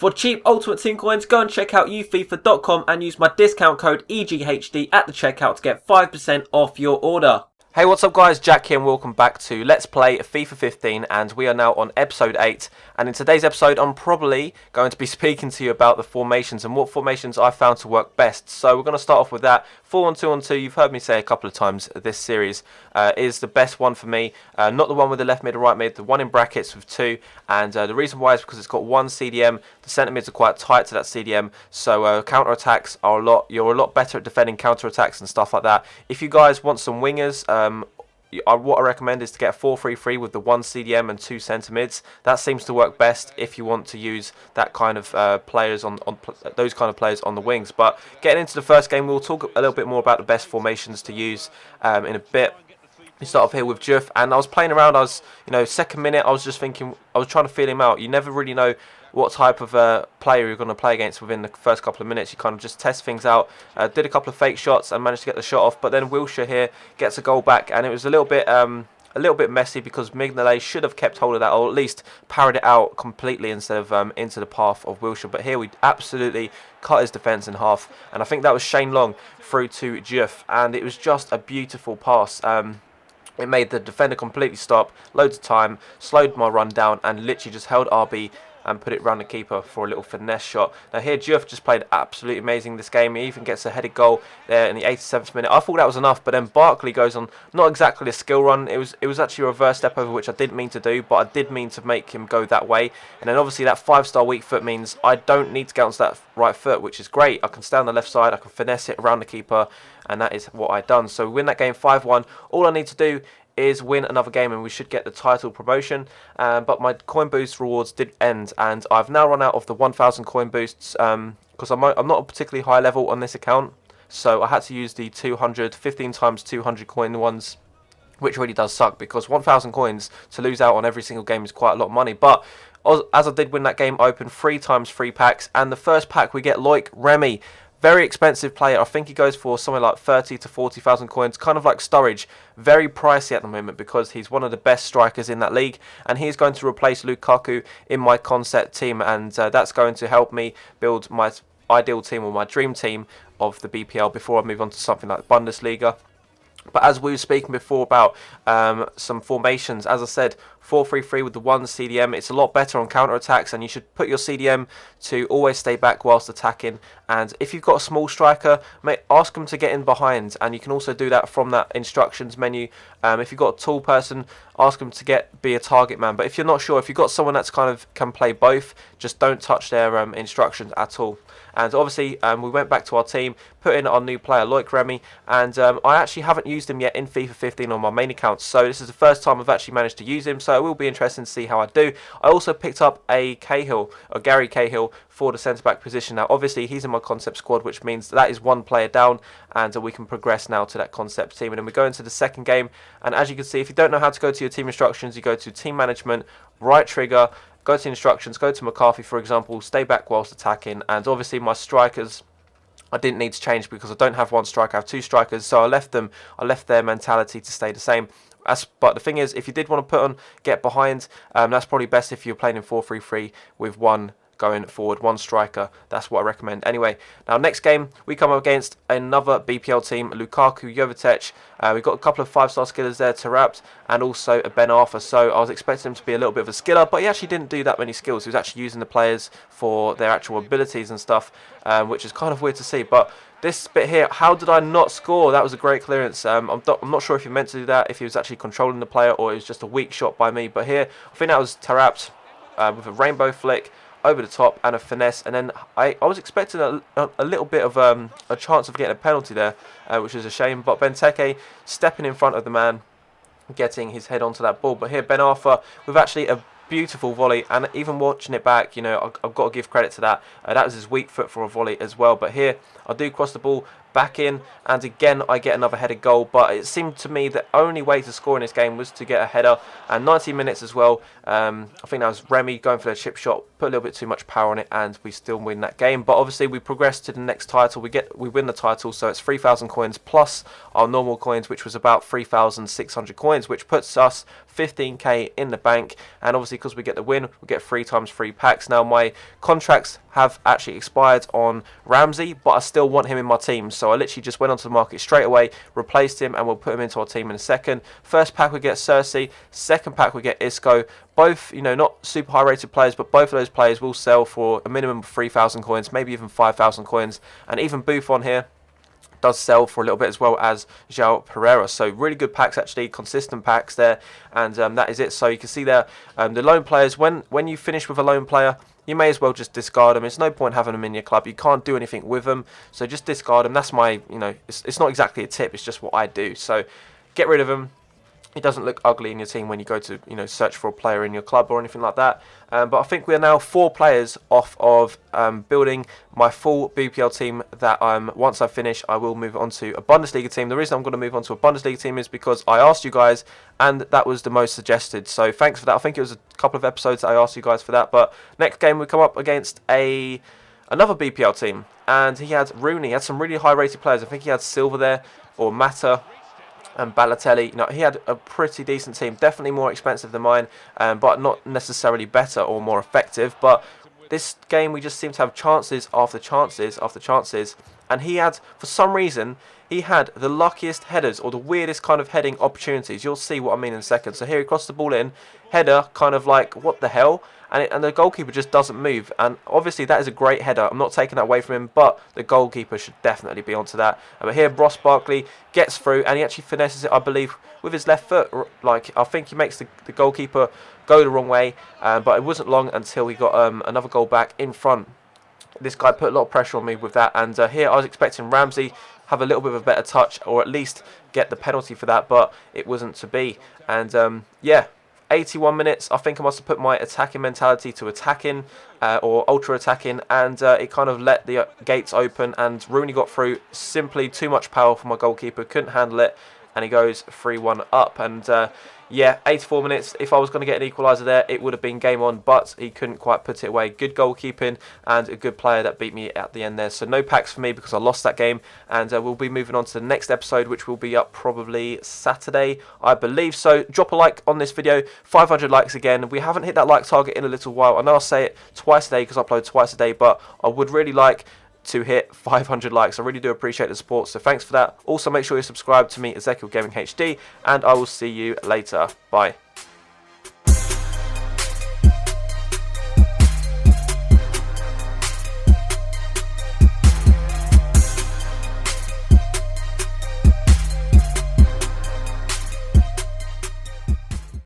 For cheap Ultimate Team coins, go and check out ufifa.com and use my discount code EGHD at the checkout to get 5% off your order. Hey, what's up guys, Jack here and welcome back to Let's Play FIFA 15, and we are now on episode 8, and in today's episode I'm probably going to be speaking to you about the formations and what formations I found to work best. So we're going to start off with that. 4-1-2-on-2, you've heard me say a couple of times this series, is the best one for me. Not the one with the left mid and right mid, the one in brackets with 2, and the reason why is because it's got 1 CDM, the centre mids are quite tight to that CDM, so counter-attacks are you're a lot better at defending counter-attacks and stuff like that. If you guys want some wingers, what I recommend is to get a 4-3-3 with the 1 CDM and 2 centre mids. That seems to work best if you want to use that kind of players on those kind of players on the wings. But getting into the first game, we'll talk a little bit more about the best formations to use in a bit. We start off here with Juff, and I was playing around. Second minute, I was just thinking, I was trying to feel him out. You never really know what type of player you're going to play against within the first couple of minutes. You kind of just test things out. Did a couple of fake shots and managed to get the shot off, but then Wilshere here gets a goal back, and it was a little bit messy because Mignolet should have kept hold of that, or at least parried it out completely instead of into the path of Wilshere. But here we absolutely cut his defence in half, and I think that was Shane Long through to Juff, and it was just a beautiful pass. It made the defender completely stop, loads of time, slowed my run down, and literally just held RB and put it round the keeper for a little finesse shot. Now here Juff just played absolutely amazing this game. He even gets a headed goal there in the 87th minute. I thought that was enough, but then Barkley goes on not exactly a skill run. It was actually a reverse step over, which I didn't mean to do, but I did mean to make him go that way. And then obviously that 5-star weak foot means I don't need to get onto that right foot, which is great. I can stay on the left side, I can finesse it around the keeper, and that is what I done. So we win that game 5-1. All I need to do is win another game and we should get the title promotion, but my coin boost rewards did end, and I've now run out of the 1000 coin boosts because I'm not a particularly high level on this account, so I had to use the 15 times 200 coin ones, which really does suck because 1000 coins to lose out on every single game is quite a lot of money. But as I did win that game, I opened 3 times 3 packs, and the first pack we get Loic Remy. Very expensive player. I think he goes for somewhere like 30 to 40,000 coins, kind of like Sturridge. Very pricey at the moment because he's one of the best strikers in that league, and he's going to replace Lukaku in my concept team, and that's going to help me build my ideal team, or my dream team of the BPL, before I move on to something like the Bundesliga. But as we were speaking before about some formations, as I said, 4-3-3 with the 1 CDM, it's a lot better on counter-attacks, and you should put your CDM to always stay back whilst attacking. And if you've got a small striker, ask them to get in behind, and you can also do that from that instructions menu. If you've got a tall person, ask them to be a target man. But if you're not sure, if you've got someone that's can play both, just don't touch their instructions at all. And obviously we went back to our team, put in our new player Loic Remy, and I actually haven't used him yet in FIFA 15 on my main account, so this is the first time I've actually managed to use him, so it will be interesting to see how I do. I also picked up a Gary Cahill for the centre-back position. Now obviously he's in my concept squad, which means that is 1 player down, and we can progress now to that concept team. And then we go into the second game, and as you can see, if you don't know how to go to your team instructions, you go to team management, right trigger, go to instructions, go to McCarthy for example, stay back whilst attacking. And obviously my strikers, I didn't need to change because I don't have 1 striker, I have 2 strikers, so I left their mentality to stay the same. But the thing is, if you did want to get behind, that's probably best if you're playing in 4-3-3 with 1 going forward, 1 striker. That's what I recommend. Anyway, now next game we come up against another BPL team, Lukaku, Jovetic. We've got a couple of 5-star skillers there, Taarabt, and also a Ben Arthur. So I was expecting him to be a little bit of a skiller, but he actually didn't do that many skills. He was actually using the players for their actual abilities and stuff, which is kind of weird to see. But this bit here, how did I not score? That was a great clearance. I'm not sure if he meant to do that, if he was actually controlling the player, or it was just a weak shot by me. But here, I think that was Taarabt with a rainbow flick over the top and a finesse, and then I was expecting a little bit of a chance of getting a penalty there, which is a shame. But Benteke stepping in front of the man, getting his head onto that ball. But here Ben Arthur with actually a beautiful volley, and even watching it back, I've got to give credit to that. That was his weak foot for a volley as well. But here I do cross the ball back in, and again I get another headed goal. But it seemed to me the only way to score in this game was to get a header, and 90 minutes as well. I think that was Remy going for the chip shot, put a little bit too much power on it, and we still win that game. But obviously we progress to the next title, we win the title, so it's 3,000 coins plus our normal coins, which was about 3,600 coins, which puts us 15k in the bank. And obviously because we get the win, we get 3 times 3 packs. Now my contracts have actually expired on Ramsey, but I still want him in my team, so I literally just went onto the market straight away, replaced him, and we'll put him into our team in a second. First pack we get Cersei, second pack we get Isco. Both, not super high rated players, but both of those players will sell for a minimum of 3,000 coins, maybe even 5,000 coins. And even Buffon here does sell for a little bit, as well as João Pereira. So really good packs, actually, consistent packs there. And that is it. So you can see there, the loan players, when you finish with a loan player, you may as well just discard them. It's no point having them in your club. You can't do anything with them, so just discard them. That's my, it's not exactly a tip, it's just what I do. So get rid of them. It doesn't look ugly in your team when you go to, search for a player in your club or anything like that. But I think we are now 4 players off of building my full BPL team that once I finish, I will move on to a Bundesliga team. The reason I'm going to move on to a Bundesliga team is because I asked you guys, and that was the most suggested. So thanks for that. I think it was a couple of episodes that I asked you guys for that. But next game we come up against another BPL team, and he had Rooney. He had some really high rated players. I think he had Silva there, or Mata, and Balotelli. He had a pretty decent team, definitely more expensive than mine, but not necessarily better or more effective. But this game we just seem to have chances after chances after chances, and he had, for some reason, he had the luckiest headers or the weirdest kind of heading opportunities. You'll see what I mean in a second. So here he crossed the ball in, header, kind of like, what the hell? And the goalkeeper just doesn't move. And obviously that is a great header. I'm not taking that away from him, but the goalkeeper should definitely be onto that. But here Ross Barkley gets through, and he actually finesses it, I believe, with his left foot. Like, I think he makes the goalkeeper go the wrong way. But it wasn't long until he got another goal back in front. This guy put a lot of pressure on me with that. And here I was expecting Ramsey have a little bit of a better touch, or at least get the penalty for that, but it wasn't to be. And yeah, 81 minutes, I think I must have put my attacking mentality to attacking or ultra attacking, and it kind of let the gates open, and Rooney got through. Simply too much power for my goalkeeper, couldn't handle it, and he goes 3-1 up. And yeah, 84 minutes. If I was going to get an equaliser there, it would have been game on, but he couldn't quite put it away. Good goalkeeping and a good player that beat me at the end there. So no packs for me because I lost that game, and we'll be moving on to the next episode, which will be up probably Saturday, I believe. So drop a like on this video. 500 likes again. We haven't hit that like target in a little while. I know I say it twice a day because I upload twice a day, but I would really like to hit 500 likes. I really do appreciate the support, so thanks for that. Also, make sure you subscribe to me, Ezekiel Gaming HD, and I will see you later. Bye.